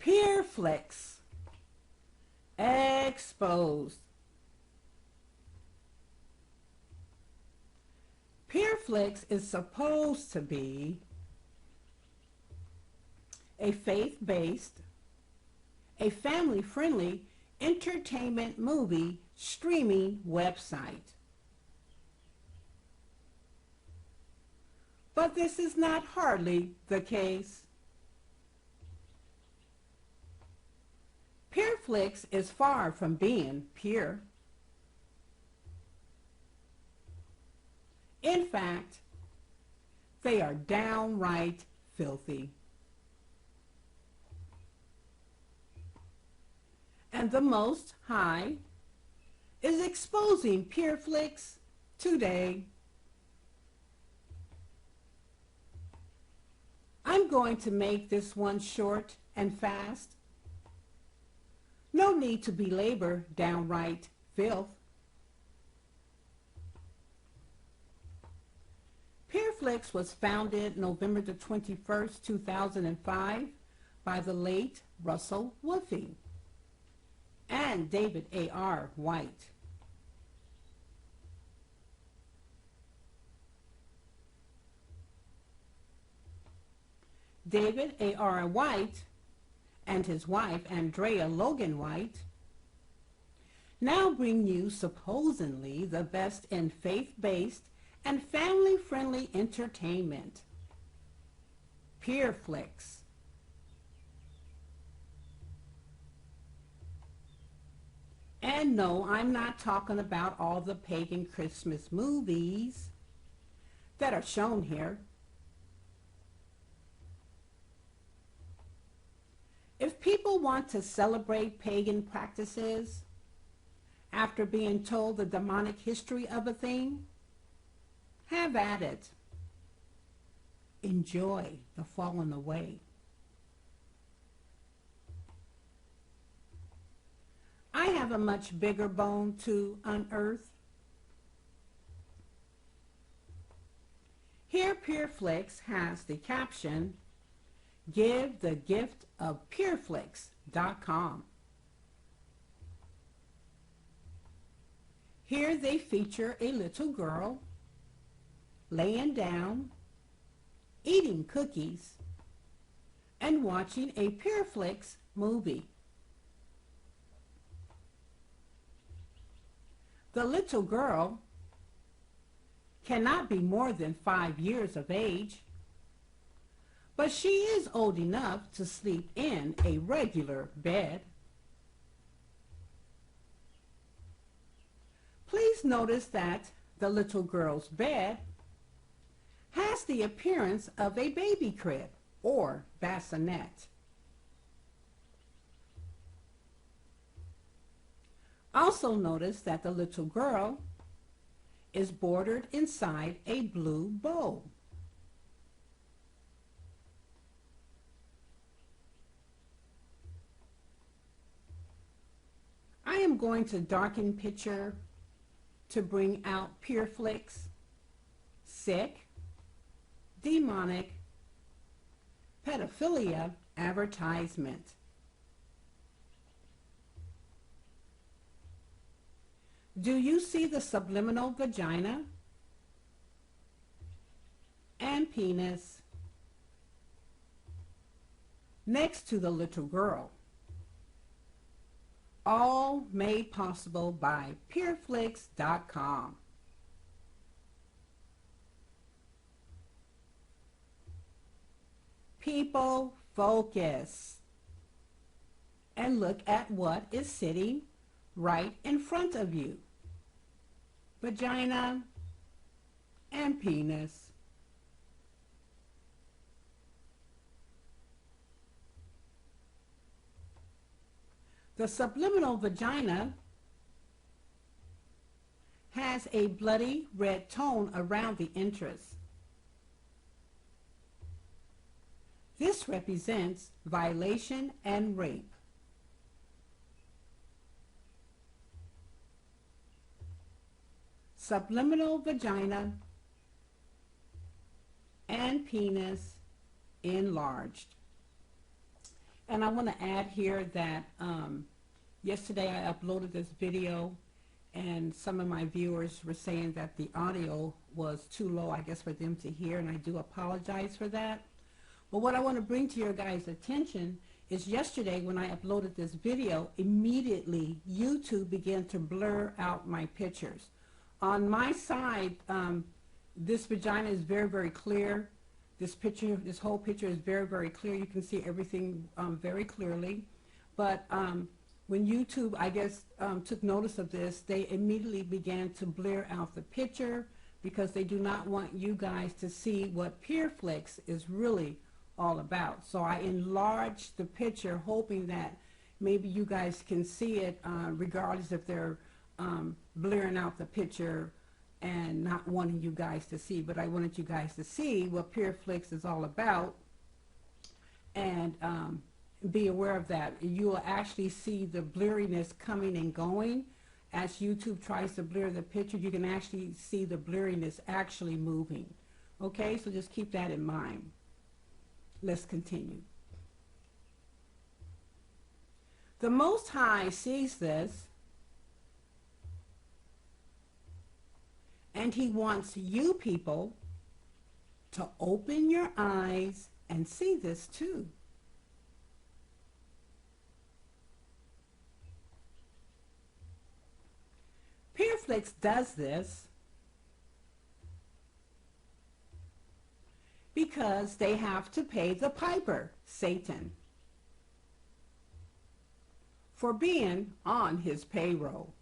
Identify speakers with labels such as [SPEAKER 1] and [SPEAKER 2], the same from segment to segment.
[SPEAKER 1] Flix exposed. Flix is supposed to be a faith-based, a family-friendly entertainment movie streaming website. But this is not hardly the case. Flix is far from being pure. In fact, they are downright filthy. And the Most High is exposing Flix today. I'm going to make this one short and fast. No need to belabor downright filth. Flix was founded November the 21st, 2005 by the late Russell Wolfe and David A.R. White. David A.R. White and his wife, Andrea Logan White, now bring you supposedly the best in faith-based and family-friendly entertainment. Flix. And no, I'm not talking about all the pagan Christmas movies that are shown here. If people want to celebrate pagan practices after being told the demonic history of a thing, have at it. Enjoy the falling away. I have a much bigger bone to unearth. Here Flix has the caption, "Give the gift of pureflix.com." Here they feature a little girl laying down, eating cookies, and watching a Flix movie. The little girl cannot be more than 5 years of age, but she is old enough to sleep in a regular bed. Please notice that the little girl's bed has the appearance of a baby crib or bassinet. Also notice that the little girl is bordered inside a blue bow. I am going to darken picture to bring out Flix, sick, demonic, pedophilia advertisement. Do you see the subliminal vagina and penis next to the little girl? All made possible by pureflix.com. People, focus and look at what is sitting right in front of you. Vagina and penis. The subliminal vagina has a bloody red tone around the entrance. This represents violation and rape. Subliminal vagina and penis enlarged. And I want to add here that yesterday I uploaded this video, and some of my viewers were saying that the audio was too low, I guess, for them to hear, and I do apologize for that. But what I want to bring to your guys' attention is yesterday when I uploaded this video, immediately YouTube began to blur out my pictures. On my side, this vagina is very, very clear. This picture, this whole picture is very, very clear. You can see everything very clearly. But when YouTube, I guess, took notice of this, they immediately began to blur out the picture because they do not want you guys to see what Flix is really all about. So I enlarged the picture, hoping that maybe you guys can see it, regardless if they're blurring out the picture and not wanting you guys to see. But I wanted you guys to see what Flix is all about, and be aware of that. You will actually see the blurriness coming and going. As YouTube tries to blur the picture, you can actually see the blurriness actually moving. Okay, so just keep that in mind. Let's continue. The Most High sees this, and he wants you people to open your eyes and see this too. Flix does this because they have to pay the piper, Satan, for being on his payroll.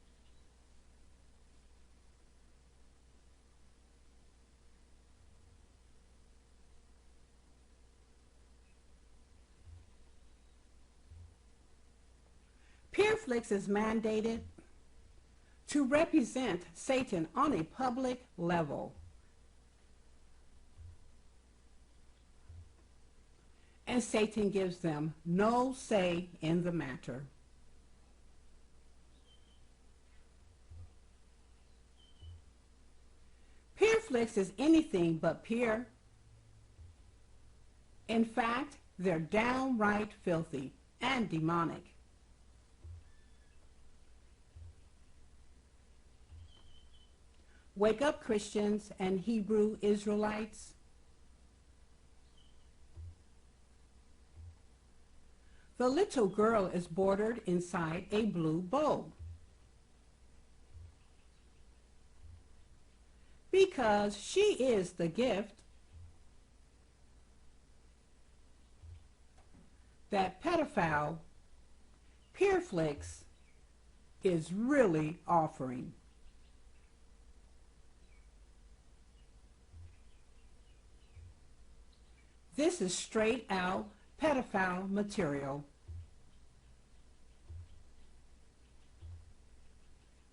[SPEAKER 1] Flix is mandated to represent Satan on a public level. And Satan gives them no say in the matter. Flix is anything but pure. In fact, they're downright filthy and demonic. Wake up, Christians and Hebrew Israelites. The little girl is bordered inside a blue bow because she is the gift that pedophile Flix is really offering. This is straight out pedophile material.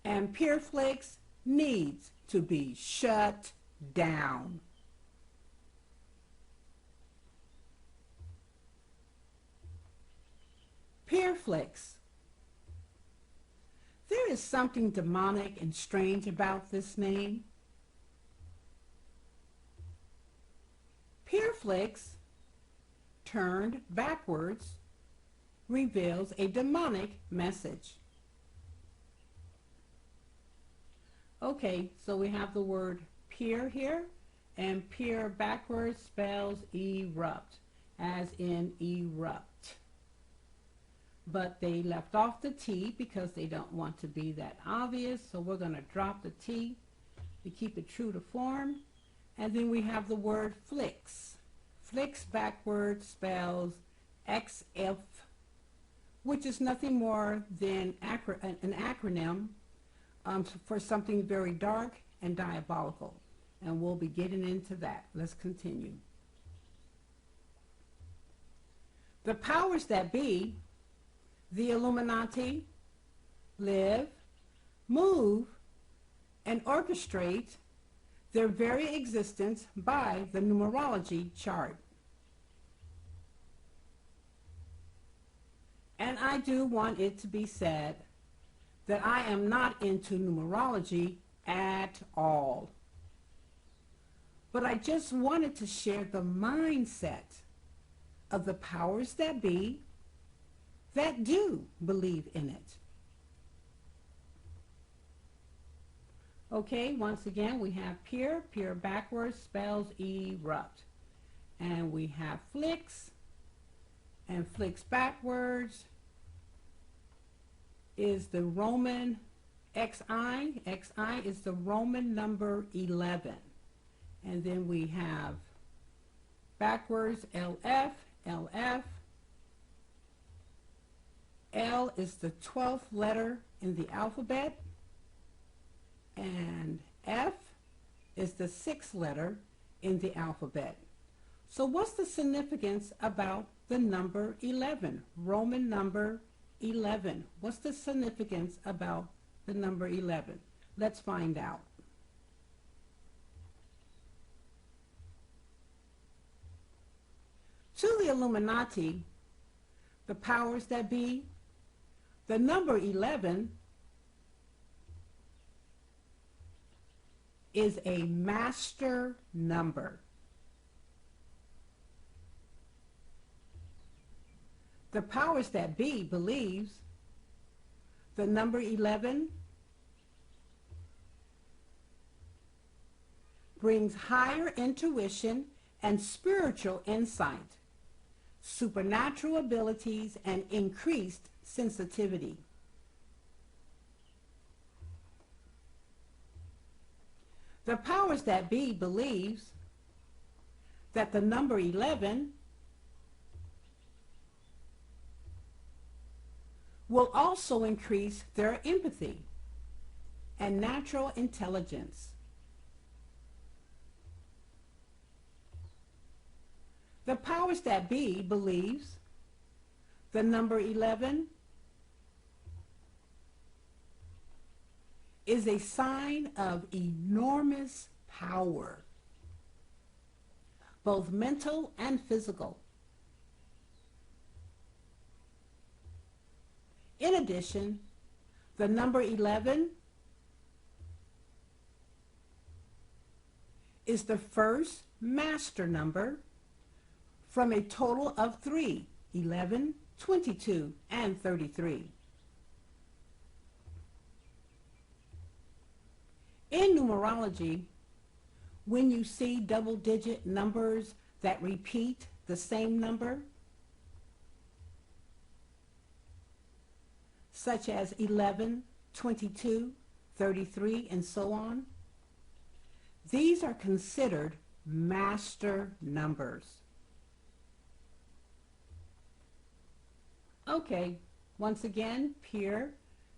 [SPEAKER 1] And Flix needs to be shut down. Flix. There is something demonic and strange about this name. Flix, turned backwards, reveals a demonic message. Okay, so we have the word pure here, and pure backwards spells erupt, as in erupt. But they left off the T because they don't want to be that obvious, so we're going to drop the T to keep it true to form. And then we have the word Flix. Flix backwards spells XF, which is nothing more than an acronym for something very dark and diabolical. And we'll be getting into that. Let's continue. The powers that be, the Illuminati, live, move, and orchestrate their very existence by the numerology chart. And I do want it to be said that I am not into numerology at all. But I just wanted to share the mindset of the powers that be that do believe in it. Okay, once again, we have Pure. Pure backwards spells erupt. And we have Flix. And Flix backwards is the Roman XI. XI is the Roman number 11. And then we have backwards LF. LF. L is the 12th letter in the alphabet. And F is the 6th letter in the alphabet. So what's the significance about the number 11? Roman number 11. What's the significance about the number 11? Let's find out. To the Illuminati, the powers that be, the number 11 is a master number. The powers that be believes the number 11 brings higher intuition and spiritual insight, supernatural abilities, and increased sensitivity. The powers that be believes that the number 11 will also increase their empathy and natural intelligence. The powers that be believes the number 11 is a sign of enormous power, both mental and physical. In addition, the number 11 is the first master number from a total of 3, 11, 22, and 33. In numerology, when you see double-digit numbers that repeat the same number, such as 11, 22, 33, and so on, these are considered master numbers. Okay, once again, Pure,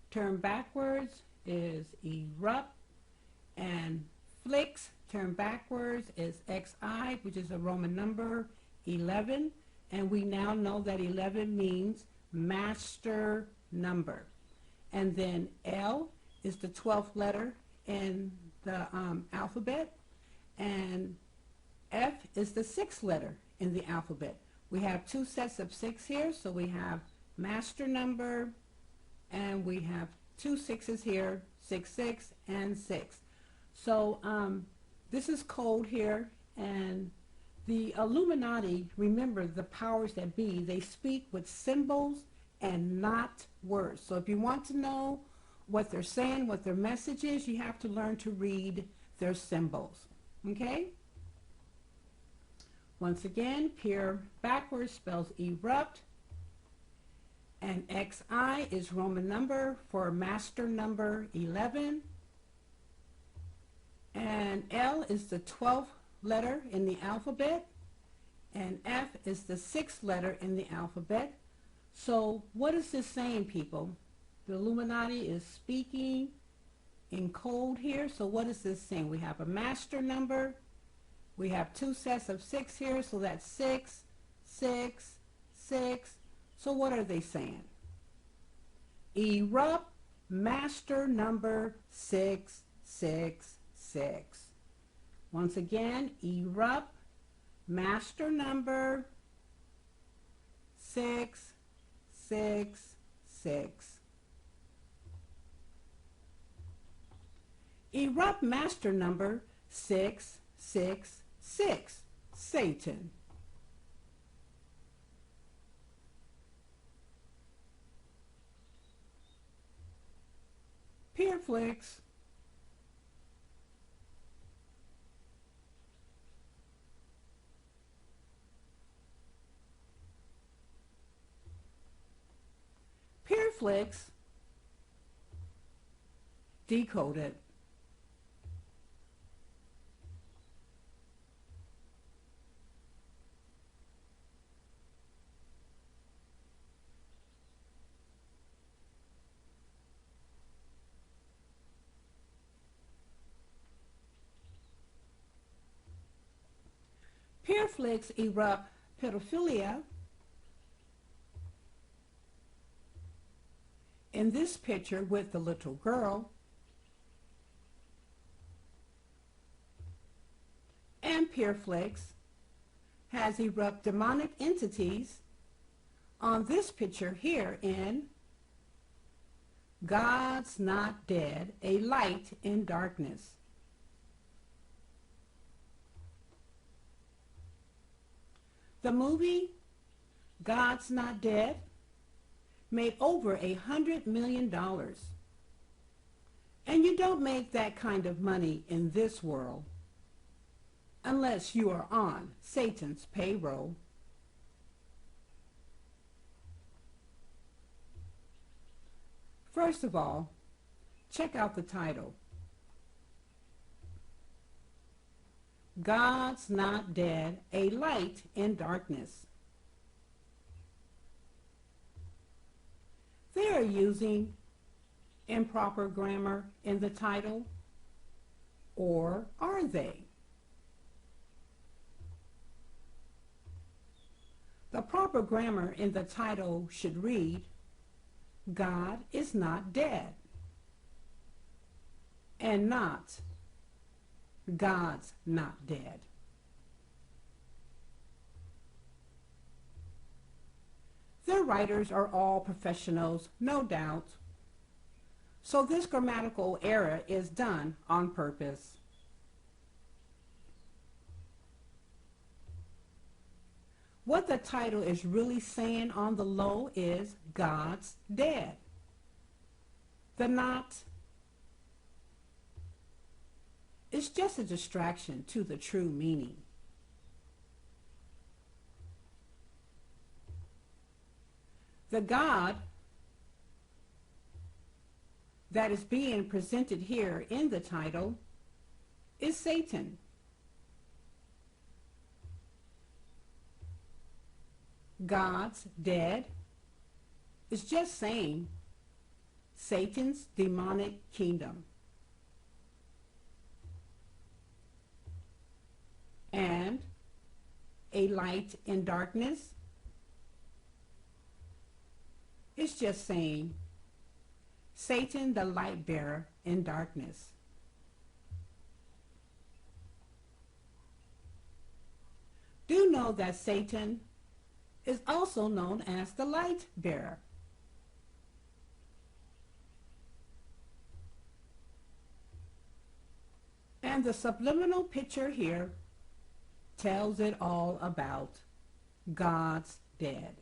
[SPEAKER 1] turn backwards is erupt, and Flix, turn backwards is XI, which is a Roman number 11, and we now know that 11 means master number. And then L is the 12th letter in the alphabet, and F is the 6th letter in the alphabet. We have two sets of 6 here, so we have master number, and we have two 6s here, 6, 6, and 6. So this is code here, and the Illuminati, remember the powers that be, they speak with symbols and not words. So if you want to know what they're saying, what their message is, you have to learn to read their symbols. Okay? Once again, Pure backwards spells erupt, and XI is Roman number for master number 11, and L is the 12th letter in the alphabet, and F is the 6th letter in the alphabet. So what is this saying, people? The Illuminati is speaking in code here. So what is this saying? We have a master number. We have two sets of 6 here. So that's 6, 6, 6. So what are they saying? Erupt master number 6, 6, 6. Once again, erupt master number 6, 6, 6. Erupt master number 6, 6, 6. Satan. Flix. Flix. Decoded. Flix erupt pedophilia. In this picture with the little girl, and Flix has erupt demonic entities on this picture here in God's Not Dead, a Light in Darkness. The movie God's Not Dead made over $100 million. And you don't make that kind of money in this world unless you are on Satan's payroll. First of all, check out the title. God's Not Dead, a Light in Darkness. They are using improper grammar in the title, or are they? The proper grammar in the title should read, God is not dead, and not God's not dead. Their writers are all professionals, no doubt. So this grammatical error is done on purpose. What the title is really saying on the low is God's dead. The not is just a distraction to the true meaning. The God that is being presented here in the title is Satan. God's dead is just saying Satan's demonic kingdom. And a light in darkness is just saying Satan the light bearer in darkness. Do know that Satan is also known as the light bearer. And the subliminal picture here tells it all about God's dead.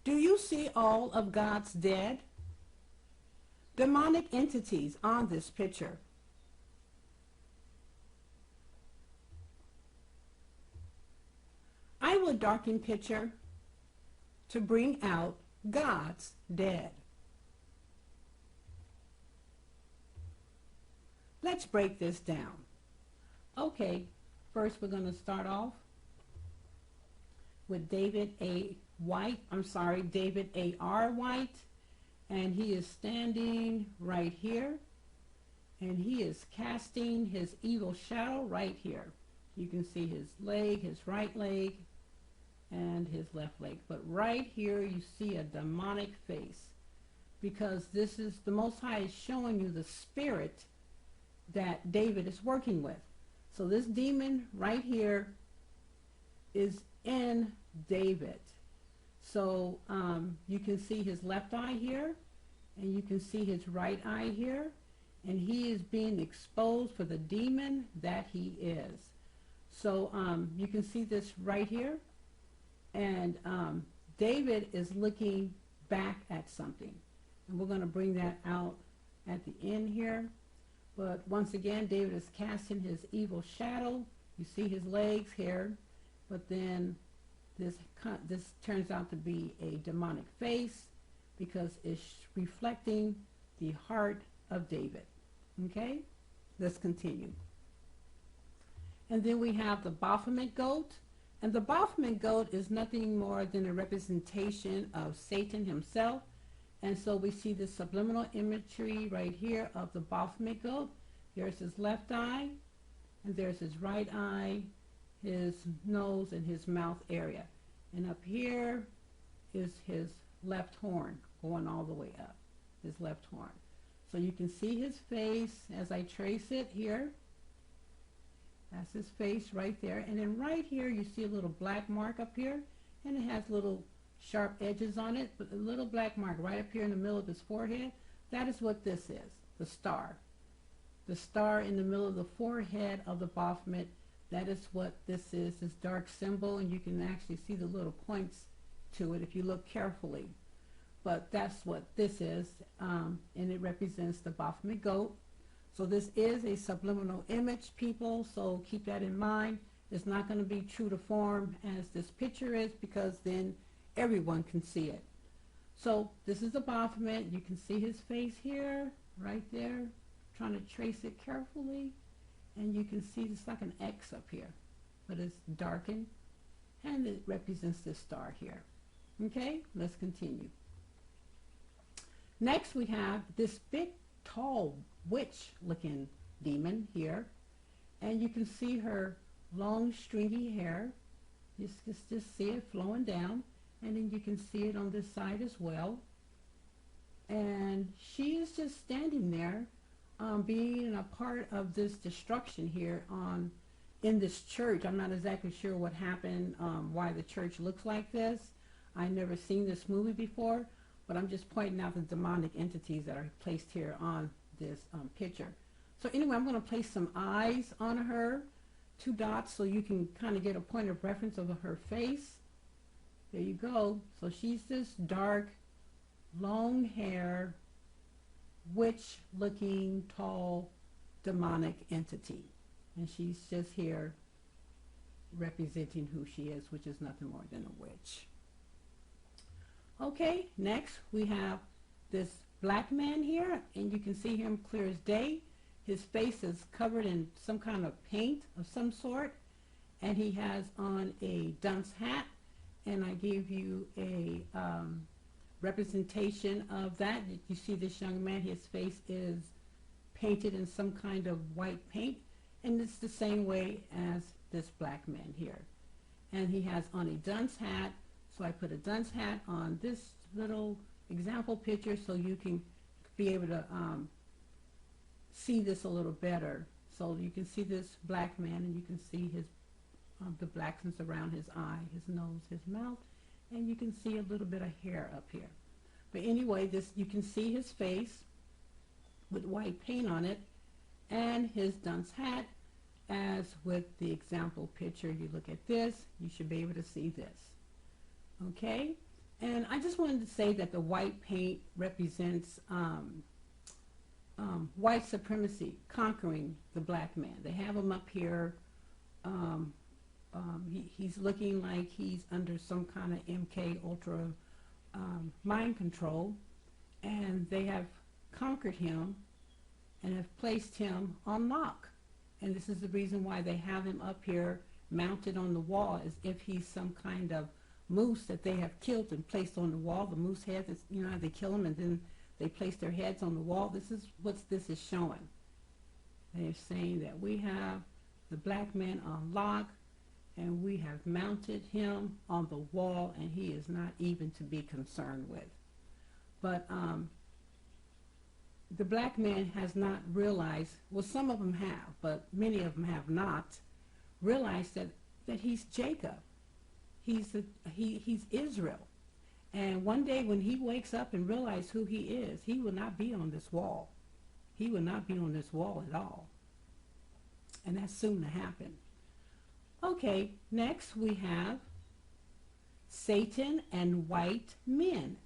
[SPEAKER 1] Do you see all of God's dead? Demonic entities on this picture. I will darken picture to bring out God's dead. Let's break this down. Okay, first we're going to start off with David A.R. White, and he is standing right here, and he is casting his evil shadow right here. You can see his leg, his right leg, and his left leg. But right here you see a demonic face, because this is the Most High is showing you the spirit that David is working with. So this demon right here is in David. So you can see his left eye here, and you can see his right eye here, and he is being exposed for the demon that he is. So you can see this right here, and David is looking back at something. And we're going to bring that out at the end here. But once again, David is casting his evil shadow. You see his legs here, but then this turns out to be a demonic face because it's reflecting the heart of David. Okay, let's continue. And then we have the Baphomet goat. And the Baphomet goat is nothing more than a representation of Satan himself. And so we see the subliminal imagery right here of the Baphomet goat. Here's his left eye, and there's his right eye, his nose, and his mouth area. And up here is his left horn going all the way up, his left horn. So you can see his face as I trace it here. That's his face right there. And then right here you see a little black mark up here, and it has little sharp edges on it, but a little black mark right up here in the middle of his forehead. That is what this is, the star. The star in the middle of the forehead of the Baphomet, that is what this is, this dark symbol, and you can actually see the little points to it if you look carefully. But that's what this is, and it represents the Baphomet goat. So this is a subliminal image, people, so keep that in mind. It's not going to be true to form as this picture is, because then everyone can see it. So this is the Baphomet. You can see his face here, right there. Trying to trace it carefully, and you can see it's like an X up here, but it's darkened, and it represents this star here. Okay, let's continue. Next we have this big, tall, witch-looking demon here, and you can see her long, stringy hair. You just see it flowing down, and then you can see it on this side as well. And she is just standing there, being a part of this destruction here in this church. I'm not exactly sure what happened, why the church looks like this. I've never seen this movie before, but I'm just pointing out the demonic entities that are placed here on this picture. So anyway, I'm going to place some eyes on her, 2 dots, so you can kind of get a point of reference of her face. There you go. So she's this dark, long hair, witch-looking, tall, demonic entity. And she's just here representing who she is, which is nothing more than a witch. Okay, next we have this black man here, and you can see him clear as day. His face is covered in some kind of paint of some sort, and he has on a dunce hat, and I gave you a representation of that. You see this young man, his face is painted in some kind of white paint, and it's the same way as this black man here. And he has on a dunce hat, so I put a dunce hat on this little example picture so you can be able to see this a little better. So you can see this black man, and you can see his the blackness around his eye, his nose, his mouth, and you can see a little bit of hair up here. But anyway, you can see his face with white paint on it, and his dunce hat. As with the example picture, you look at this, you should be able to see this. Okay, and I just wanted to say that the white paint represents white supremacy conquering the black man. They have him up here. He's looking like he's under some kind of MK Ultra mind control, and they have conquered him and have placed him on lock. And this is the reason why they have him up here mounted on the wall, as if he's some kind of moose that they have killed and placed on the wall. The moose head, you know, they kill them and then they place their heads on the wall. This is what this is showing. They're saying that we have the black man on lock, and we have mounted him on the wall, and he is not even to be concerned with. But the black man has not realized, well, some of them have, but many of them have not realized that he's Jacob. He's Israel. And one day when he wakes up and realizes who he is, he will not be on this wall. He will not be on this wall at all. And that's soon to happen. Okay, next we have Satan and white men.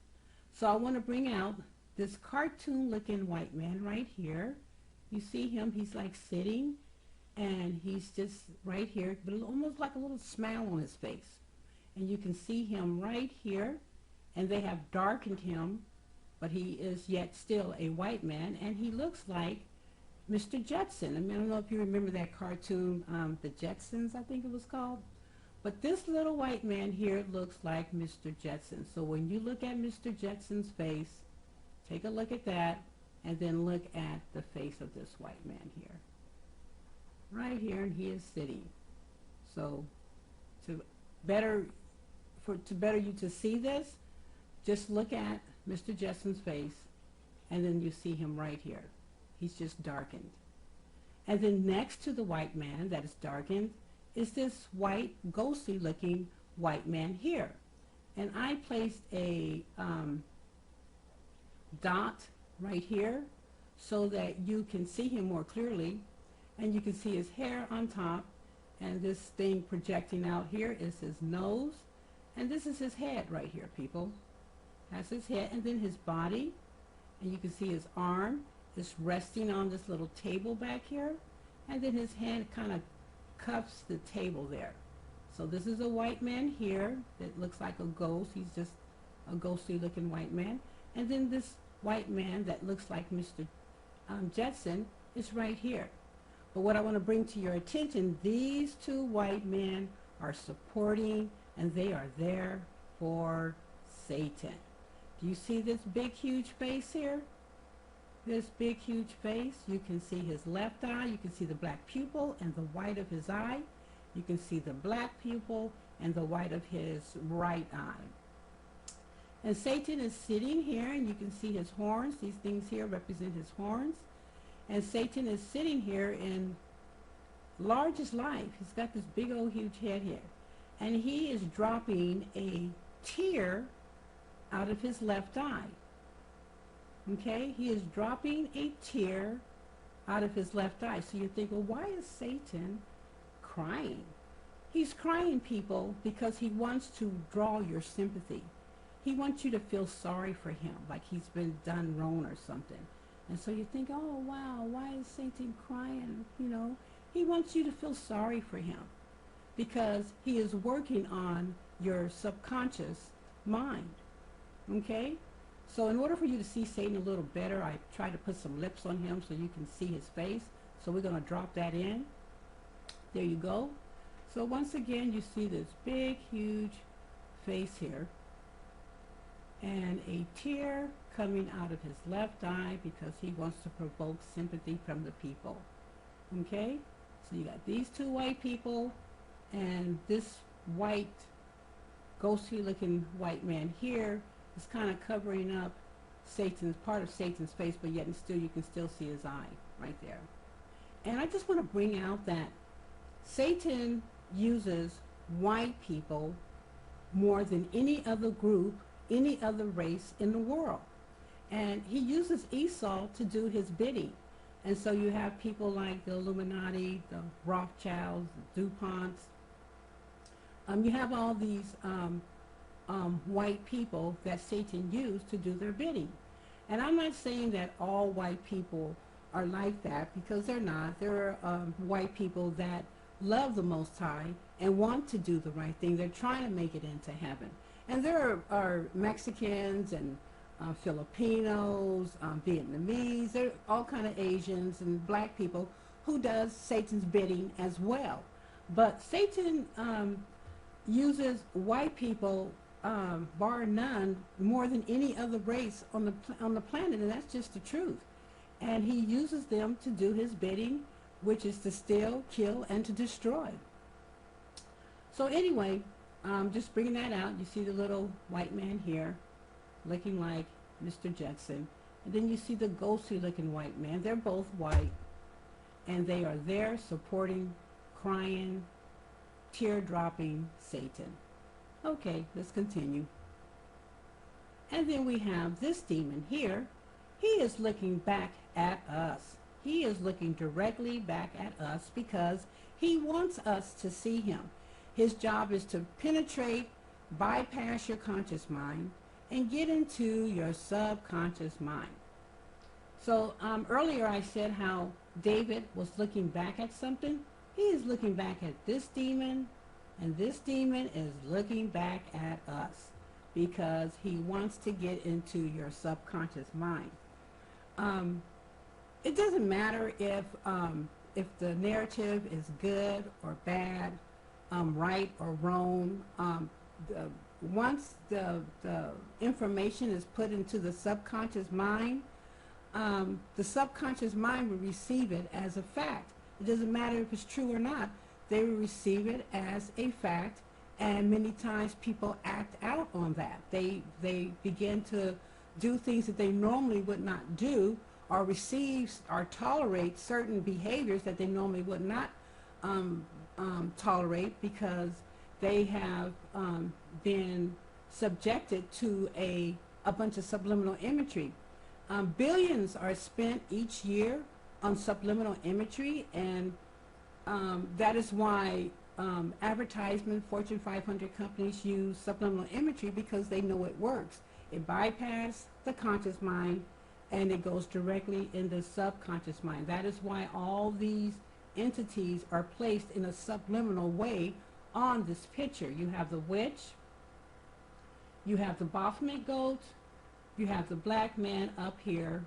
[SPEAKER 1] So I want to bring out this cartoon looking white man right here. You see him, he's like sitting, and he's just right here, but almost like a little smile on his face. And you can see him right here, and they have darkened him, but he is yet still a white man, and he looks like Mr. Jetson. I mean, I don't know if you remember that cartoon, The Jetsons, I think it was called. But this little white man here looks like Mr. Jetson. So when you look at Mr. Jetson's face, take a look at that, and then look at the face of this white man here. Right here, and he is sitting. So to better you to see this, just look at Mr. Jetson's face, and then you see him right here. He's just darkened. And then next to the white man that is darkened is this white, ghostly looking white man here. And I placed a dot right here so that you can see him more clearly, and you can see his hair on top, and this thing projecting out here is his nose, and this is his head right here, people. That's his head, and then his body, and you can see his arm is resting on this little table back here, and then his hand kind of cups the table there. So this is a white man here that looks like a ghost. He's just a ghostly looking white man. And then this white man that looks like Mr. Jetson is right here. But what I want to bring to your attention, these two white men are supporting, and they are there for Satan. Do you see this big huge face here? This big huge face. You can see his left eye, you can see the black pupil and the white of his eye. You can see the black pupil and the white of his right eye. And Satan is sitting here, and you can see his horns. These things here represent his horns. And Satan is sitting here in large as life. He's got this big old huge head here. And he is dropping a tear out of his left eye. Okay, he is dropping a tear out of his left eye. So you think, well, why is Satan crying? He's crying, people, because he wants to draw your sympathy. He wants you to feel sorry for him, like he's been done wrong or something. And so you think, oh, wow, why is Satan crying? You know, he wants you to feel sorry for him because he is working on your subconscious mind. Okay? So in order for you to see Satan a little better, I try to put some lips on him so you can see his face. So we're going to drop that in. There you go. So once again, you see this big, huge face here, and a tear coming out of his left eye because he wants to provoke sympathy from the people. Okay? So you got these two white people, and this white, ghostly looking white man here is kind of covering up Satan's, part of Satan's face, but yet and still you can still see his eye right there. And I just want to bring out that Satan uses white people more than any other group, any other race in the world. And he uses Esau to do his bidding. And so you have people like the Illuminati, the Rothschilds, the DuPonts. You have all these white people that Satan used to do their bidding. And I'm not saying that all white people are like that, because they're not. There are white people that love the Most High and want to do the right thing. They're trying to make it into heaven. And there are Mexicans and Filipinos, Vietnamese, there are all kind of Asians and black people who does Satan's bidding as well. But Satan uses white people, bar none, more than any other race on the planet, and that's just the truth. And he uses them to do his bidding, which is to steal, kill, and to destroy. So anyway, just bringing that out, you see the little white man here looking like Mr. Jetson. And then you see the ghostly looking white man. They're both white, and they are there supporting, crying, tear-dropping Satan. Okay, let's continue. And then we have this demon here. He is looking back at us. He is looking directly back at us because he wants us to see him. His job is to penetrate, bypass your conscious mind, and get into your subconscious mind. So earlier I said how David was looking back at something. He is looking back at this demon, and this demon is looking back at us because he wants to get into your subconscious mind. It doesn't matter if the narrative is good or bad, right or wrong. Once the information is put into the subconscious mind, the subconscious mind will receive it as a fact. It doesn't matter if it's true or not. They will receive it as a fact, and many times people act out on that. They begin to do things that they normally would not do, or receive or tolerate certain behaviors that they normally would not tolerate because they have been subjected to a bunch of subliminal imagery. Billions are spent each year on subliminal imagery, and that is why advertisement, Fortune 500 companies use subliminal imagery because they know it works. It bypasses the conscious mind and it goes directly in the subconscious mind. That is why all these entities are placed in a subliminal way on this picture. You have the witch, you have the Baphomet goat, you have the black man up here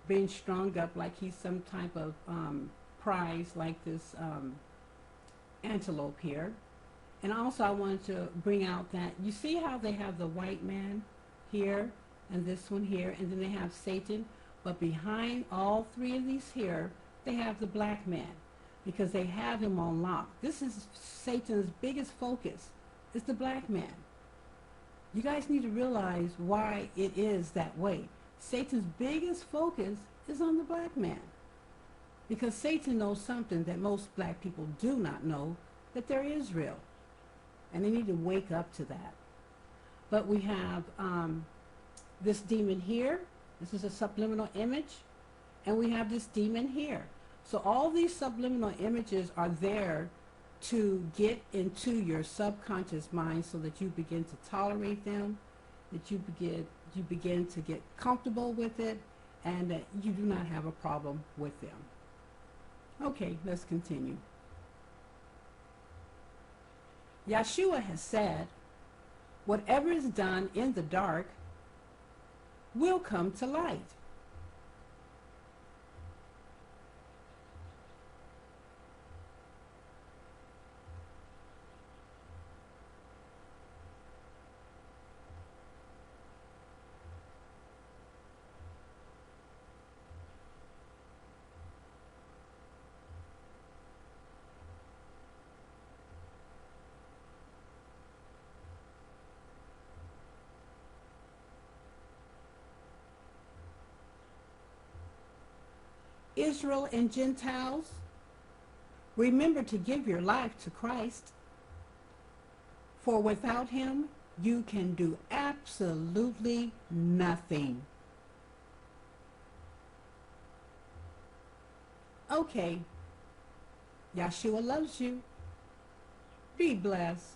[SPEAKER 1] being strung up like he's some type of prize, like this antelope here. And also I wanted to bring out that you see how they have the white man here and this one here, and then they have Satan, but behind all three of these here they have the black man because they have him on lock. This is Satan's biggest focus, is the black man. You guys need to realize why it is that way. Satan's biggest focus is on the black man because Satan knows something that most black people do not know, that there is real, and they need to wake up to that. But we have this demon here. This is a subliminal image, and we have this demon here. So all these subliminal images are there to get into your subconscious mind so that you begin to tolerate them, that you begin to get comfortable with it, and that you do not have a problem with them. Okay, let's continue. Yeshua has said, whatever is done in the dark will come to light. Israel and Gentiles, remember to give your life to Christ, for without him you can do absolutely nothing. Okay, Yeshua loves you. Be blessed.